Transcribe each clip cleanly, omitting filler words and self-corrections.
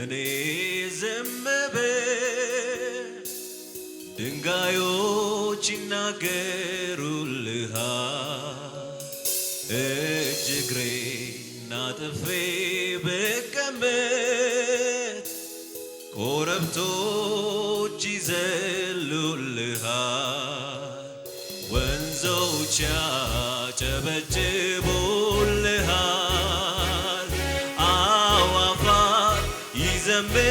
እኔ ዝም ብል ድንጋዮች ይናገሩልሃል እጅ እግሬን አጥፌ ብቀመጥ ኮረብቶች ይዘሉልሃል ወንዞች ያጨበጭቡልሃል አዕዋፋት ይዘምሩልሃል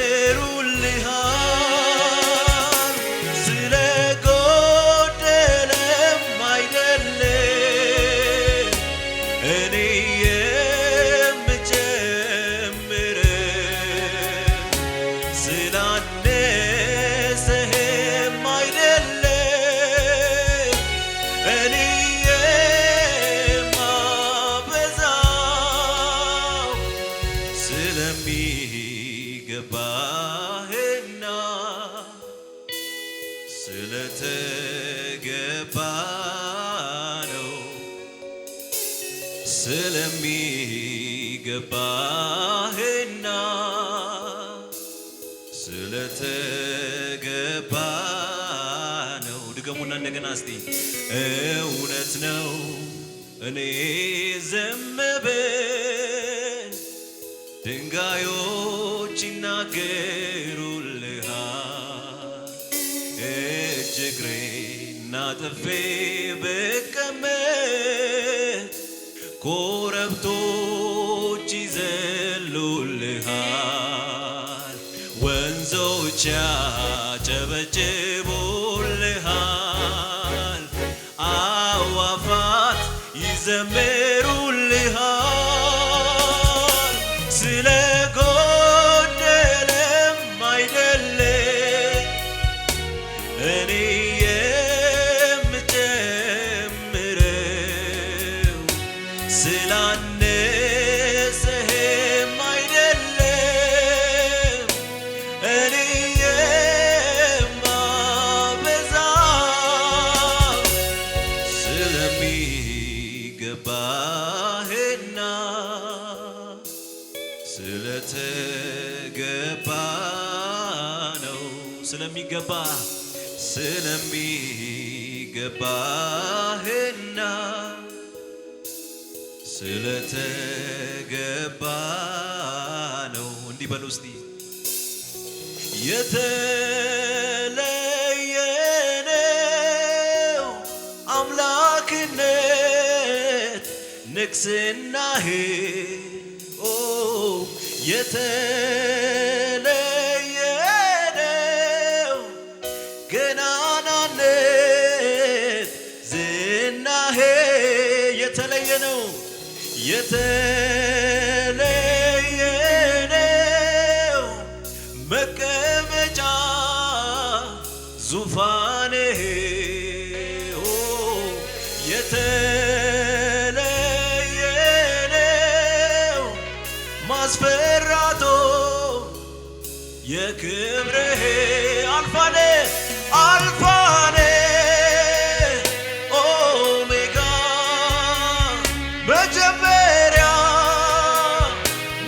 ስለጎደለም አይደለም እኔ የምጨምረው ስላነሰህም አይደለም እኔ የማበዛው ስለሚገባህና ስለተገባ ነው ስለሚገባህና ስለተገባ ነው ድገሙና እንደገና እስቲ እውነት ነው እኔ ዝም ብል ድንጋዮች ይናገሩልሃል እጅ እግሬን አጥፌ ብቀመጥ ኮረብቶች ይዘሉልሃል ወንዞች ያጨበጭቡልሃል አዕዋፋት ይዘምሩልሃል ስለጎደለም አይደለም እኔ የምጨምረው ስላነሰህም አይደለም እኔ የማበዛው ስለሚገባህና ስለተገባ ነው ስለሚገባህና ስለተገባ ነው እንዲህ በሉ እስቲ የተለየ ነው አምላክነት ንግስናህ የተለየ ነው ገናናነት ዝናህ የተለየ ነው የተለየ ነው መቀመጫ ዙፋንህ የተለየ ነው ማስፈራቶ የክብርህ አልፋኔ አልፋኔ ኦሜጋ መጀመሪያ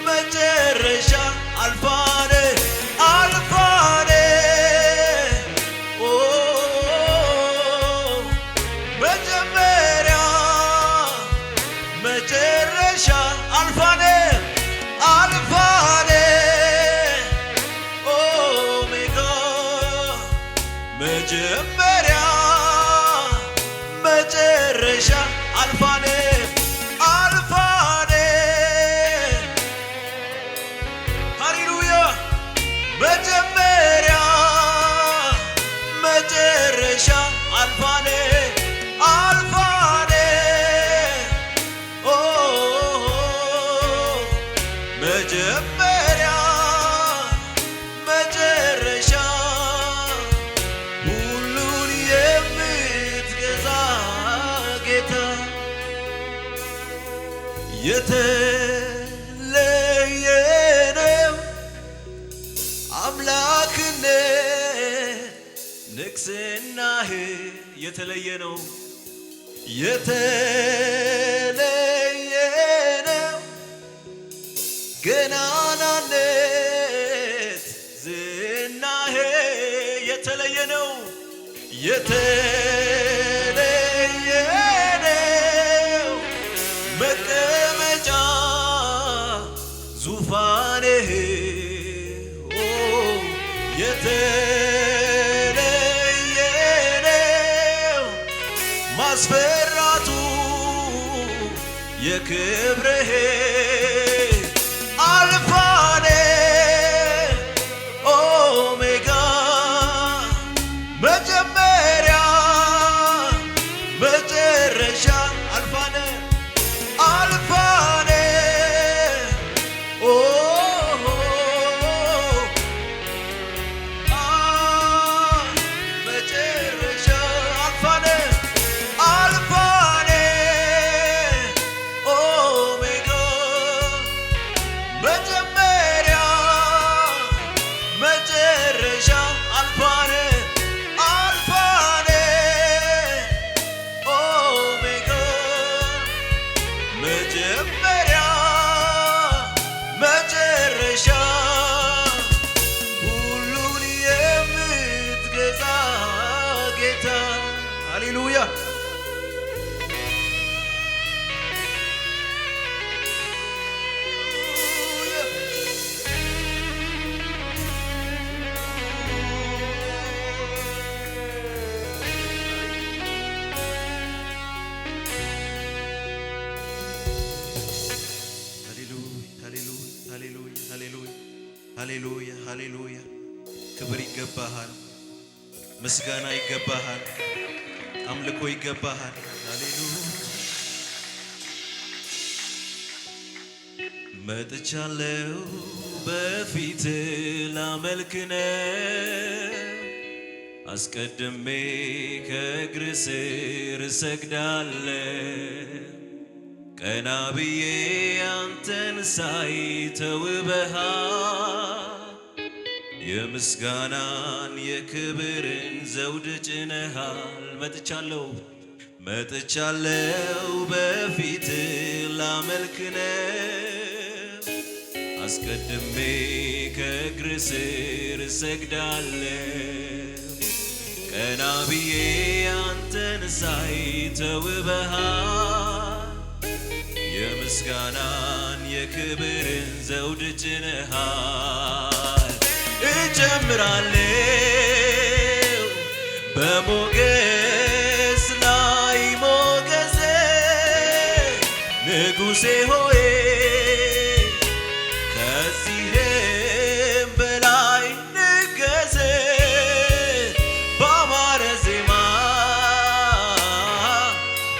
መጨረሻ አልፋኔ አልፋኔ መጀመሪያ መጨረሻ አልፋኔ አልፋኔ ኦሜጋ መጀመሪያ መጨረሻ አልፋኔ አልፋኔ ሃሌሉያ መጀመሪያ መጨረሻ አልፋኔ አልፋኔ መጀመሪያ መጨረሻ ሁሉን የምትገዛ ጌታ የተለየ ነው አምላክነት ንግስናህ የተለየ ነው የተለየ ነው ገናናነት ነው የተለየ ነው መቀመጫ ዙፋንህ የተለየ ነው ማስፈራቱ የክብርህ አልፋኔ ኦሜጋ መጀመሪያ መጨረሻ አልፋኔ አልፋኔ መጨረሻ አልፋኔ አልፋኔ ኦሜጋ መጀመሪያ መጨረሻ አልፋኔ አልፋኔ ኦሜጋ መጀመሪያ መጨረሻ ሁሉን የምትገዛ ጌታ ሃሌሉያ ሃሌሉያ ሃሌሉያ ክብር ይገባሃል ምስጋና ይገባሃል አምልኮ ይገባሃል ሃሌሉያ መጥቻለሁ በፊት ላመልክ ነው አስቀድሜ ከእግር ስር እሰግዳለሁ ቀና ብዬ አንተን ሳይ ተውበሃል የምስጋናን የክብርን ዘውድ ጭነሃል መጥቻለሁ በፊት ላመልክ ነው አስቀድሜ ከእግር ስር እሰግዳለሁ ቀና ብዬ አንተን ሳይ ተውበሃል የምስጋናን የክብርን ዘውድ ጭነሃል እጨምራለሁ በሞገስ ላይ ሞገሴ ንጉሴ ሆይ ከዚህም በላይ ንገስ ባማረ ዜማ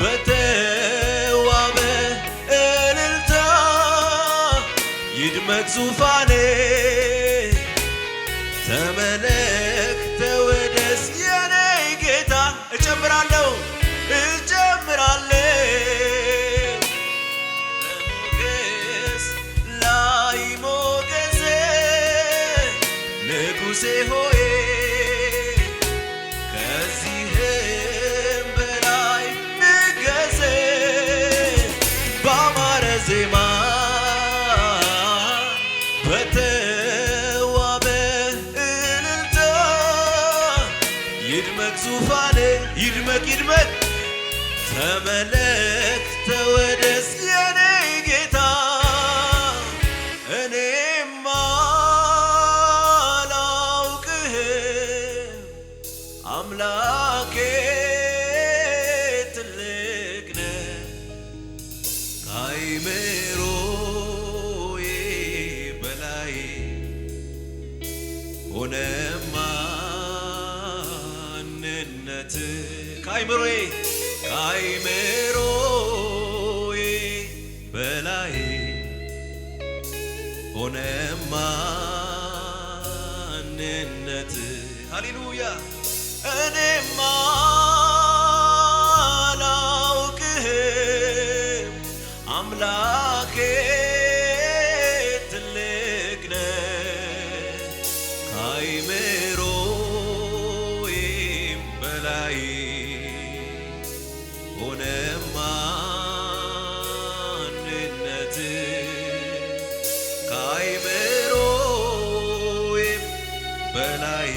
በተዋበ እልልታ ይድመቅ ዙፋኔ ተመለክ ተወደስ የኔ ጌታ እጨምራለሁ በሞገስ ላይ ሞገሴ ንጉሴ ሆይ ከዚህም በላይ ንገስ ባማረ ዜማ ዙፋኔ ይድመቅ ተመለክ ተወደስ የኔ ጌታ እኔማ አላውቅህም አምላኬ ትልቅ ነህ ከአእምሮዬ በላይ ሆነማ ከአእምሮዬ በላይ ሆነ ማንነት ሃሌሉያ እኔማ አላውቅህም አምላኬ ትልቅ ነህ ከአእምሮዬም በላይ ሆነ ማንነት ከአእምሮዬም በላይ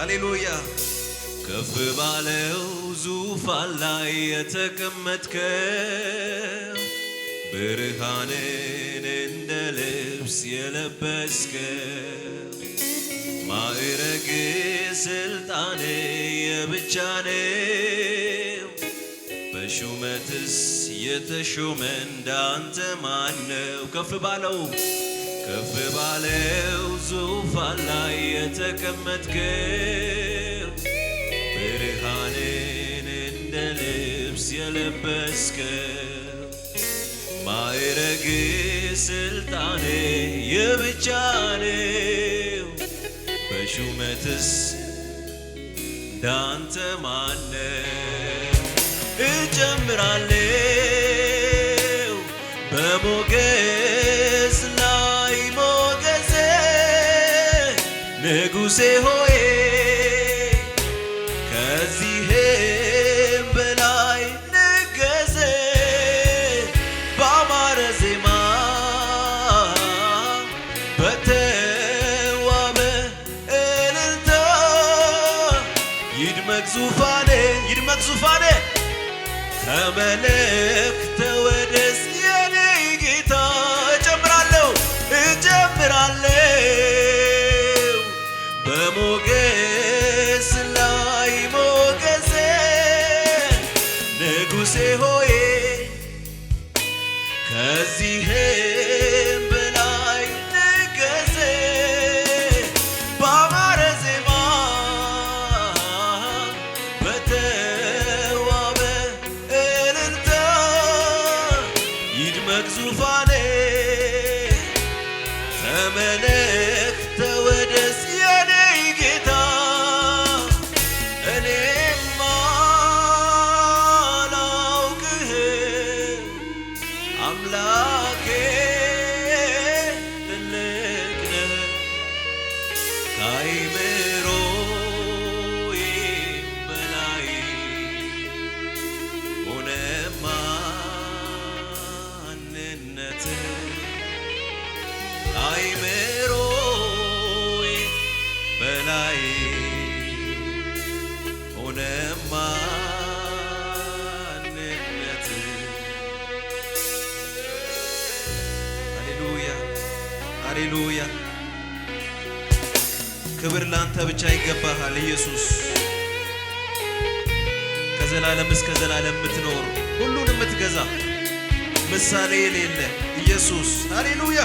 ሃሌሉያ ከፍ ባለው ዙፋን ላይ የተቀመጥከው ብርሃንን እንደ ልብስ የለበስከው ማዕረግ ስልጣን የብቻ ነው በሹመትስ የተሾመ እንዳንተ ማነው ከፍ ባለው ዙፋን ላይ የተቀመጥከው ብርሃንን እንደ ልብስ የለበስከው ማዕረግ ስልጣን የብቻ ነው በሹመትስ እንዳንተ ማነው እጨምራለሁ በሞገስ ላይ ሞገሴ ንጉሴ ሆይ ከዚህም በላይ ንገስ ባማረ ዜማ በተዋበ እልልታ ይድመቅ ዙፋኔ ተመለክ ተወደስ የኔ ጌታ እጨምራለሁ በሞገስ ላይ ሞገሴ ንጉሴ ሆይ ከዚህም በላይ ንገስ ባማረ ዜማ በተዋበ እልልታ ይድመቅ ዙፋኔ ተመለክ ተወደስ የኔ ጌታ እኔማ አላውቅህም አምላኬ ትልቅ ነህ ከአእምሮዬ በላይ ሆነ ማንነትህ ከአእምሮዬ በላይ ሆነ ማንነትህ ሃሌሉያ ክብር ላንተ ብቻ ይገባሃል ኢየሱስ ከዘላለም እስከ ዘላለም የምትኖር ሁሉን የምትገዛ ምሳሌ የሌለ ኢየሱስ ሃሌሉያ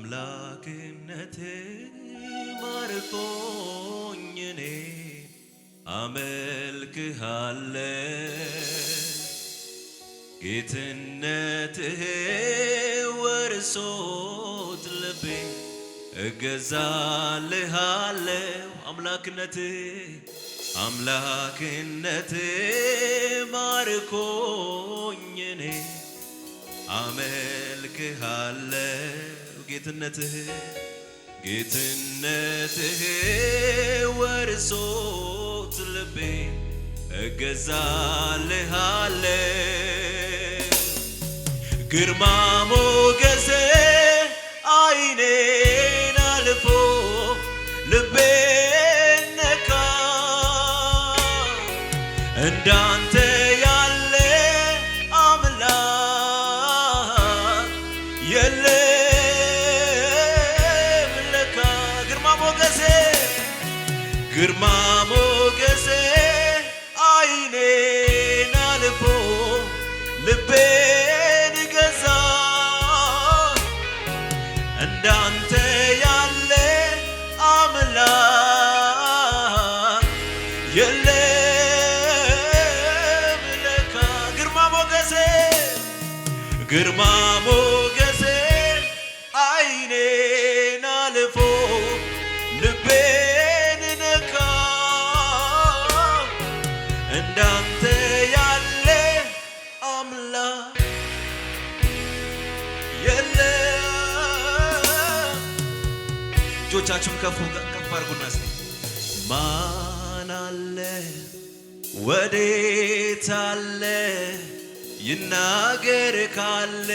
አምላክነቴ ማርኮኝ እኔ አመልክሃለሁ ጌትነትህ ወርሶት ልቤ እገዛልሃለሁ አምላክነትህ ማርኮኝ እኔ አመልክሃለሁ ጌትነትህ ወርሶት ልቤ እገዛልሃለሁ ግርማ ሞገሴ አይኔን አልፎ ልቤን ነካ እንዳንተ ያለ አምላክ የለም ለካ ግርማ ሞገሴ አይኔን አልፎ ልቤን ገዛ እንዳንተ ያለ አምላክ የለም ለካ ግርማ ሞገሴ አይኔን አልፎ ልቤን ነካ እንዳንተ ያለ አምላክ የለም። እጆቻችሁን ከፍ አድርጉና ማን አለ ወዴት አለ ይናገር ካለ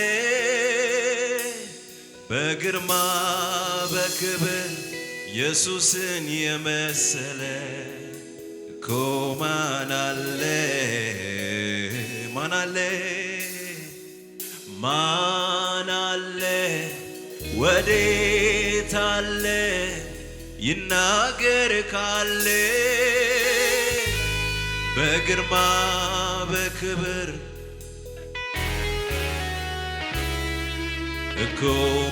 በግርማ በክብር ኢየሱስን የመሰለ እኮ ማን አለ ማን አለ ማን አለ ወዴት አለ ይናገር ካለ በግርማ በክብር እኮ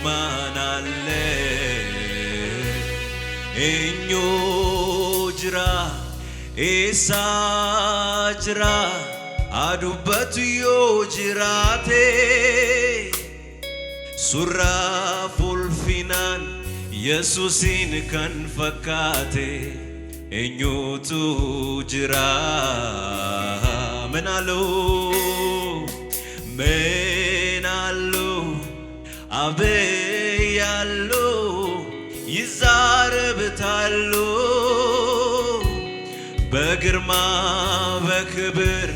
ማን አለ እኞ ጅራ ኤሳ ጅራ አዱበት ዮ ጅራቴ ሱራ ፉልፊናን ኢየሱስን ከንፈካቴ እኞቱ ጅራ ምናሉ አበያሉ ይዛረብታሉ በግርማ በክብር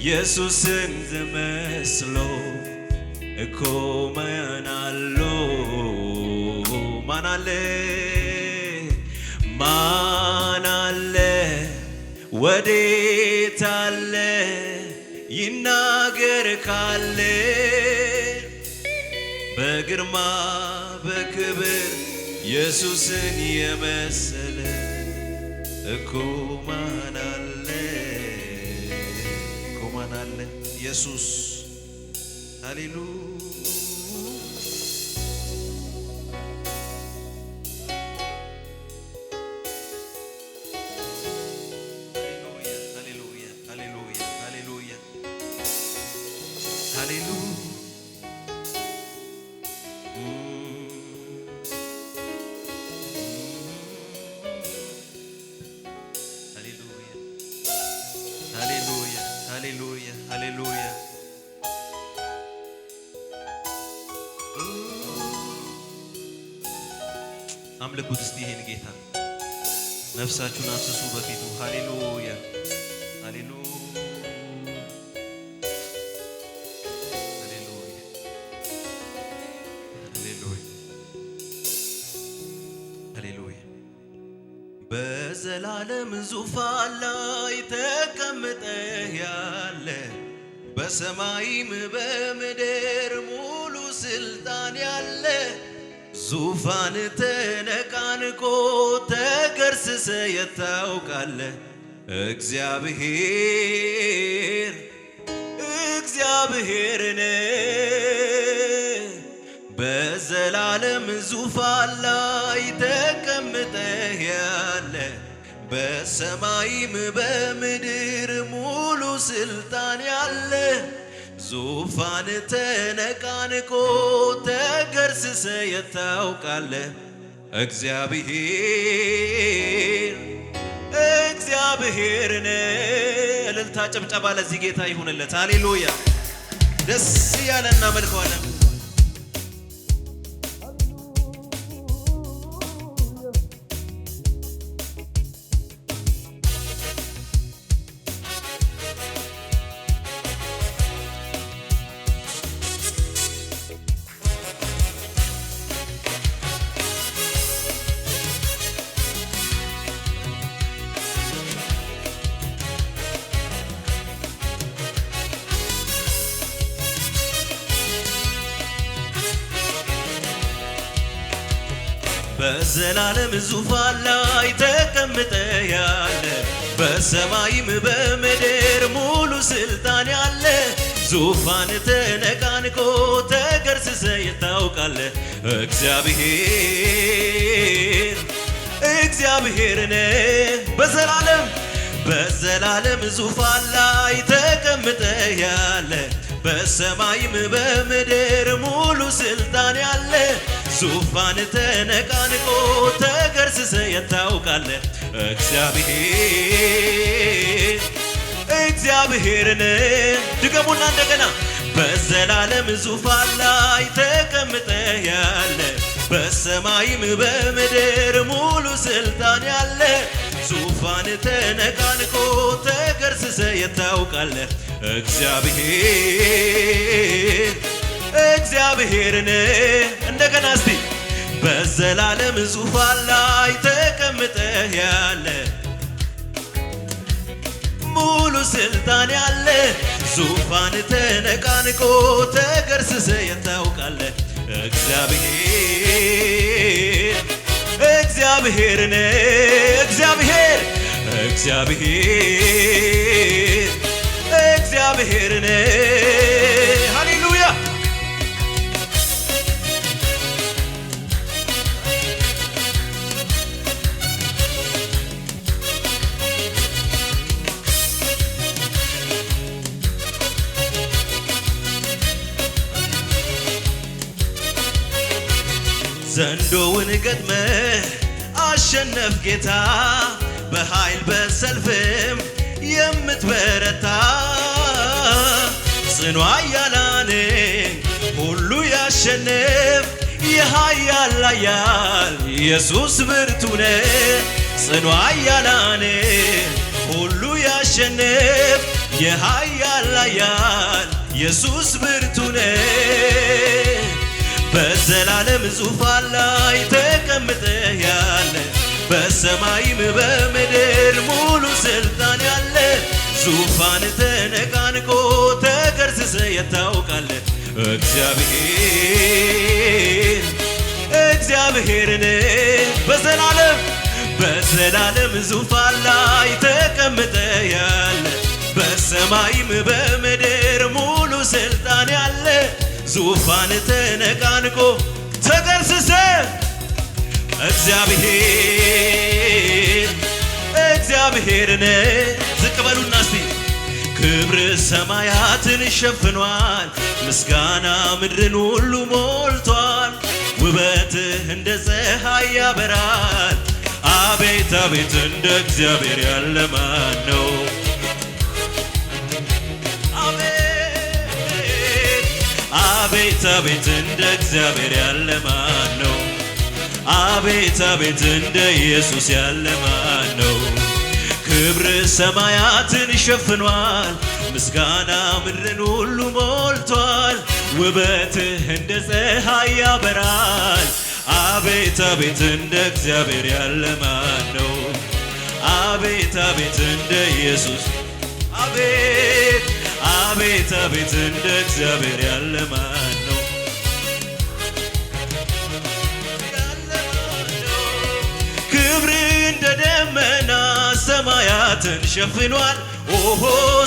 ኢየሱስን መስሎ እኮ ማን አለ ማን አለ ማን አለ ወዴት አለ ይናገር ካለ በግርማ በክብር ኢየሱስን የመሰለ እኮ ማን አለ እኮ ማን አለ ኢየሱስ ሃሌሉያ ሃሌሉያ ሃሌሉያ አምልኩት እስቲ ይሄን ጌታ ነፍሳችሁን አፍስሱ በፊቱ ሃሌሉያ ሃሌሉያ ሃሌሉያ ሃሌሉያ ሃሌሉያ በዘላለም ዙፋን ላይ ተቀምጠህ ያለ በሰማይም በምድር ሙሉ ስልጣን ያለ ዙፋን ተነቃንቆ ተገርስሰ የታውቃለ እግዚአብሔር እግዚአብሔርን በዘላለም ዙፋን ላይ ተቀምጠህ ያለ በሰማይም በምድር ሙሉ ስልጣን ያለ ዙፋን ተነቃንቆ ተገርስሰ የታውቃለ እግዚአብሔር እግዚአብሔርን እልልታ ጭብጨባ ለዚህ ጌታ ይሁንለት ሃሌሉያ ደስ ያለና እናመልከዋለን በዘላለም ዙፋን ላይ ተቀምጠህ ያለ በሰማይም በምድር ሙሉ ስልጣን ያለ ዙፋን ተነቃንቆ ተገርስሰ የታውቃለ እግዚአብሔር እግዚአብሔርን በዘላለም ዙፋን ላይ ተቀምጠህ ያለ በሰማይም በምድር ሙሉ ስልጣን ያለ ዙፋን ተነቃንቆ ተገርስሰ የታውቃለ እግዚአብሔር እግዚአብሔርን ድገሙና እንደገና በዘላለም ዙፋን ላይ ተቀምጠህ ያለ በሰማይም በምድር ሙሉ ስልጣን ያለ ዙፋን ተነቃንቆ ተገርስሰ የታውቃለህ እግዚአብሔርን እንደገና እስቲ በዘላለም ዙፋን ላይ ተቀምጠህ ያለ ሙሉ ስልጣን ያለ ዙፋን ተነቃንቆ ተገርስሰ የታውቃለህ እግዚአብሔርን ሃሌሉያ ዘንዶውን ገጥመህ አሸነፍ ጌታ በኃይል በሰልፍም የምትበረታ ጽኑ ኃያላን ሁሉ ያሸንፍ የኃያል ኃያል ኢየሱስ ብርቱ ነው ጽኑ ኃያላን ሁሉ ያሸንፍ የኃያል ኃያል ኢየሱስ ብርቱ ነው በዘላለም ዙፋን ላይ ተቀምጠህ ያለ በሰማይም በምድር ሙሉ ስልጣን ያለ ዙፋን ተነቃንቆ ተገርስሰ የታውቃለህ እግዚአብሔርን በዘላለም ዙፋን ላይ ተቀምጠህ ያለ በሰማይም በምድር ሙሉ ስልጣን ያለ ዙፋን ተነቃንቆ ተገርስሰ እግዚአብሔርን ዝቅ በሉና እስቲ ክብር ሰማያትን ሸፍኗል ምስጋና ምድርን ሁሉ ሞልቷል ውበትህ እንደ ፀሐይ ያበራል አቤት አቤት እንደ እግዚአብሔር ያለ ማን ነው አቤት አቤት እንደ እግዚአብሔር ያለ ማን ነው አቤት አቤት እንደ ኢየሱስ ያለ ማን ነው ክብር ሰማያትን ሸፍኗል ምስጋና ምድርን ሁሉ ሞልቷል ውበትህ እንደ ፀሐይ ያበራል አቤት አቤት እንደ እግዚአብሔር ያለ ማን ነው አቤት አቤት እንደ ኢየሱስ አቤት አቤት አቤት እንደ እግዚአብሔር ያለ ማን ነው ክብር እንደ ደመና ሰማያትን ሸፍኗል ኦሆ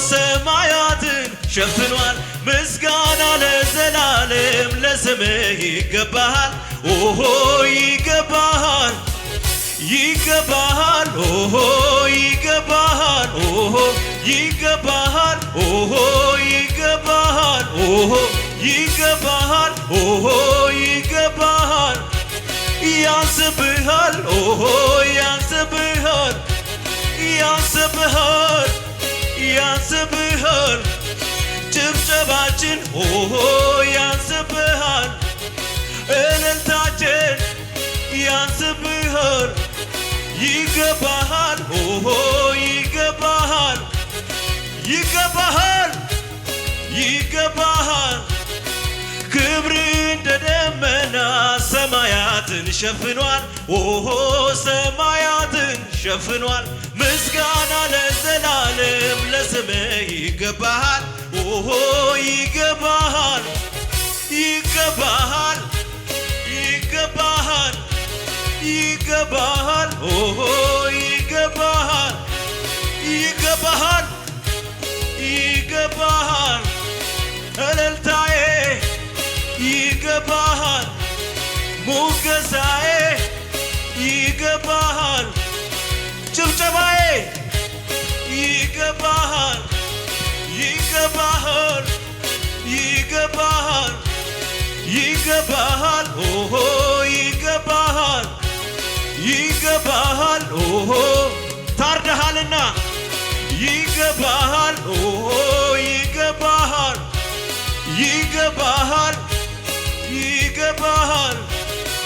ሰማያትን ሸፍኗል ምስጋና ለዘላለም ለስምህ ይገባሃል ኦሆ ይገባሃል ኦሆ ይገባሃል ኦሆ ይገባሃል ኦሆ ይገባሃል ኦሆ ይገባሃል ኦሆ ይገባሃል ያንስብሃል ኦሆ ያንስብሃል ጭብጨባችን ኦሆ ያንስብሃል እልልታችን ያንስብሃል ይገባሃል ኦሆ ይገባሃል ክብር እንደ ደመና ሰማያትን ሸፍኗል ኦሆ ሰማያትን ሸፍኗል ምስጋና ለዘላለም ለስምህ ይገባሃል ኦሆ ይገባሃል ኦሆ ይገባሃል እልልታዬ ይገባሃል ሙገሳዬ ይገባሃል ጭብጨባዬ ይገባሃል ኦሆ ይገባሃል ኦሆ ታርደሃልና ይገባሃል ኦሆ ይገባሃል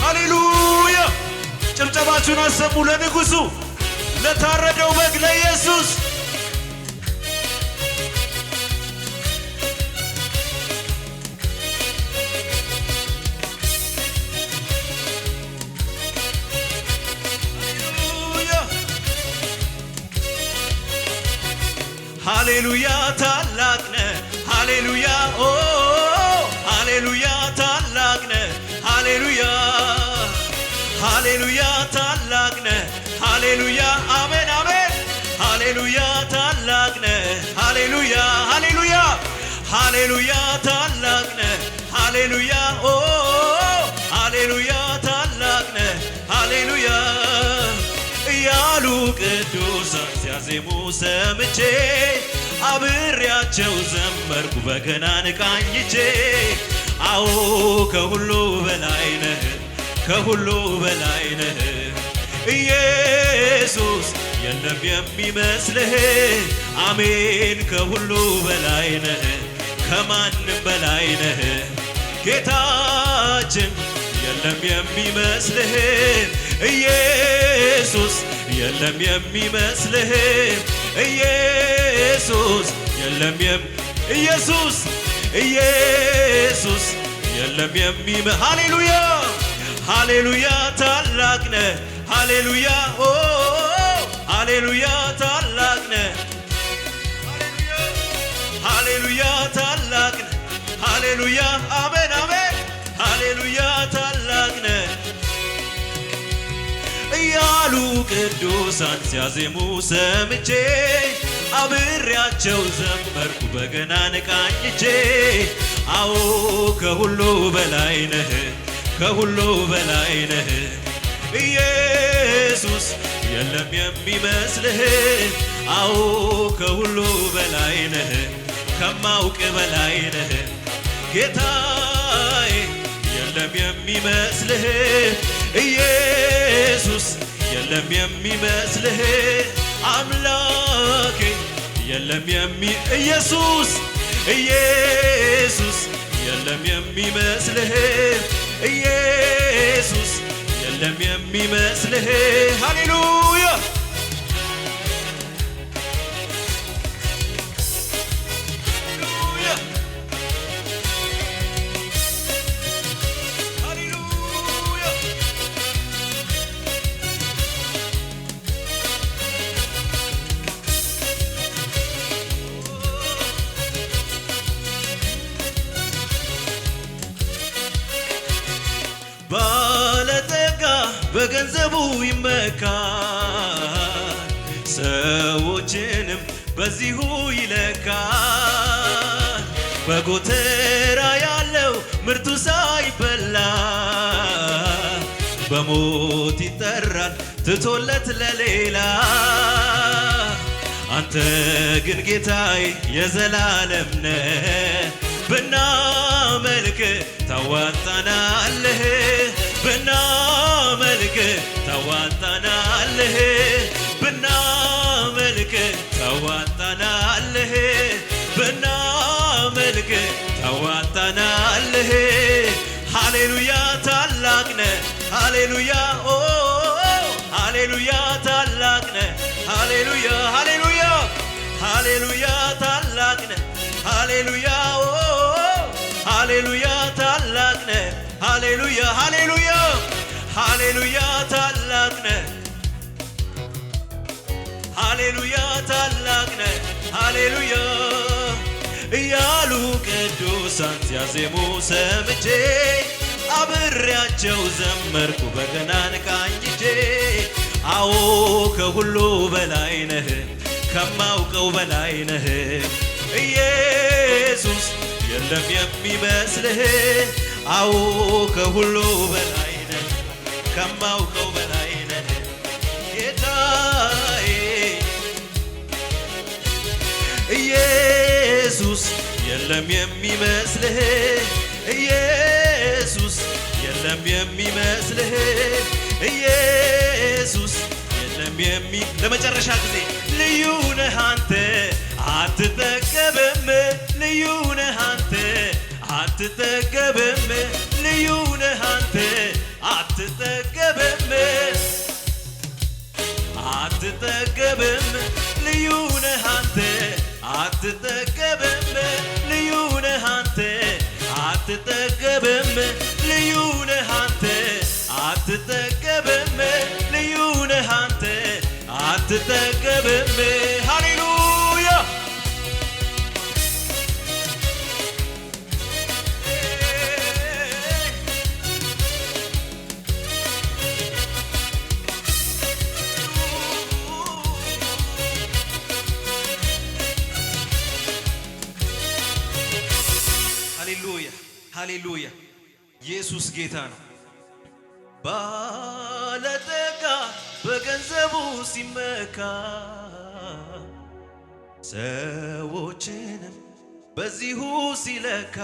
ሃሌሉያ ጭብጨባችሁን አሰሙ ለንጉሡ ለታረደው በግ ለኢየሱስ ሃሌሉያ ታላቅ ነህ ሃሌሉያ ኦ ሃሌሉያ ታላቅ ነህ ሃሌሉያ ሃሌሉያ ታላቅ ነህ ሃሌሉያ አሜን አሜን ሃሌሉያ ታላቅ ነህ ሃሌሉያ ሃሌሉያ ሃሌሉያ ታላቅ ነህ ሃሌሉያ ኦ ሃሌሉያ ታላቅ ነህ ሃሌሉያ እያሉ ቅዱሳን ሲያዜሙ ሰምቼ አብሬያቸው ዘመርኩ በገናን ቃኝቼ አዎ ከሁሉ በላይ ነህ ከሁሉ በላይ ነህ ኢየሱስ የለም የሚመስልህ አሜን ከሁሉ በላይ ነህ ከማንም በላይ ነህ ጌታችን የለም የሚመስልህ ኢየሱስ የለም የሚመስልህ ኢየሱስ የለም ኢየሱስ ኢየሱስ የለም ሃሌሉያ ሃሌሉያ ታላቅ ነህ ሃሌሉያ ኦ ሃሌሉያ ታላቅ ነህ ሃሌሉያ ታላቅ ነህ ሃሌሉያ አሜን አሜን ሃሌሉያ ታላቅ ነህ እያሉ ቅዱሳን ሲያዜሙ ሰምቼ አብሬያቸው ዘመርኩ በገናን ቃኝቼ አዎ ከሁሉ በላይ ነህ ከሁሉ በላይ ነህ ኢየሱስ የለም የሚመስልህ አዎ ከሁሉ በላይ ነህ ከማውቅ በላይ ነህ ጌታዬ የለም የሚመስልህ ኢየሱስ የለም የሚመስልህ አምላኬ የለም ኢየሱስ ኢየሱስ የለም የሚመስልህ ኢየሱስ የለም የሚመስልህ ሃሌሉያ ባለጠጋ በገንዘቡ ይመካል ሰዎችንም በዚሁ ይለካል በጎተራ ያለው ምርቱ ሳይበላ በሞት ይጠራል ትቶለት ለሌላ አንተ ግን ጌታዬ የዘላለም ነህ ብናመልክ ታዋጣናለህ ብናመልክ ታዋጣናለህ ብናመልክ ታዋጣናለህ ብናመልክ ታዋጣናለህ ሃሌሉያ ታላቅ ነህ ሃሌሉያ ኦ ሃሌሉያ ታላቅ ነህ ሃሌሉያ ሃሌሉያ ሃሌሉያ ታላቅ ነህ ሃሌሉያ ኦ ሃሌሉያ ታላቅ ነህ ሃሌሉያ ሃሌሉያ ሃሌሉያ ታላቅ ነህ ሃሌሉያ ታላቅ ነህ ሃሌሉያ እያሉ ቅዱሳን ሲያዜሙ ሰምቼ አብሬያቸው ዘመርኩ በገናን ቃኝቼ አዎ ከሁሉ በላይ ነህ ከማውቀው በላይ ነህ ኢየሱስ የለም የሚመስልህ አዎ ከሁሉ በላይ ነህ ከማውቀው በላይ ነህ ጌታዬ ኢየሱስ የለም የሚመስልህ ኢየሱስ የለም የሚመስልህ ኢየሱስ የለም ለመጨረሻ ጊዜ ልዩ ነህ አንተ አትጠገብም ልዩ ነህ አንተ አትጠገብም ልዩ ነህ አንተ አትጠገብም አትጠገብም ልዩ ነህ አንተ አትጠገብም ልዩ ነህ አንተ አትጠገብም ልዩ ነህ አንተ አትጠገብም ልዩ ነህ አንተ አትጠገብም ሃሌሉያ ሃሌሉያ ሃሌሉያ ኢየሱስ ጌታ ነው። ባለጠጋ በገንዘቡ ሲመካ ሰዎችንም በዚሁ ሲለካ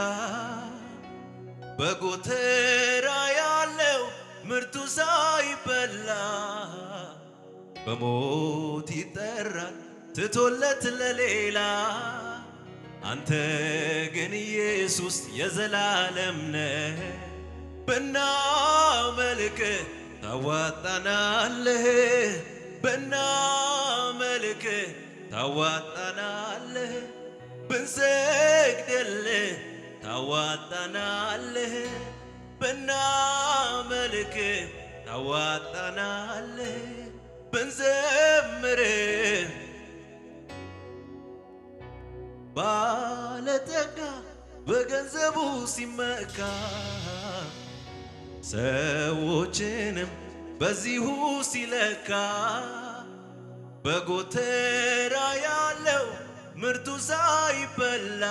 በጎተራ ያለው ምርቱ ሳይበላ በሞት ይጠራል ትቶለት ለሌላ አንተ ግን ኢየሱስ የዘላለም ነህ ብናመልክህ ታዋጣናለህ ብናመልክህ ታዋጣናለህ ብንሰግድልህ ታዋጣናለህ ብናመልክህ ታዋጣናለህ ብንዘምርህ ባለጠጋ በገንዘቡ ሲመካ ሰዎችንም በዚሁ ሲለካ በጎተራ ያለው ምርቱ ሳይበላ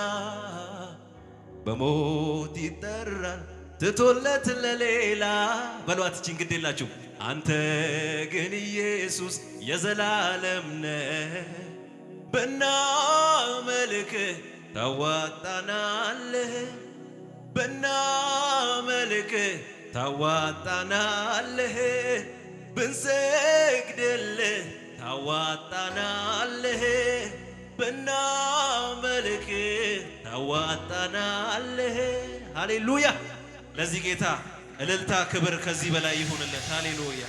በሞት ይጠራል ትቶለት ለሌላ በሏት እቺን ግድ የላችሁ አንተ ግን ኢየሱስ የዘላለም ነህ ብናመልክህ ታዋጣናለህ ብናመልክህ ታዋጣናለህ ብንሰግድልህ ታዋጣናለህ ብናመልክህ ታዋጣናለህ ሃሌሉያ ለዚህ ጌታ እልልታ ክብር ከዚህ በላይ ይሁንለት ሃሌሉያ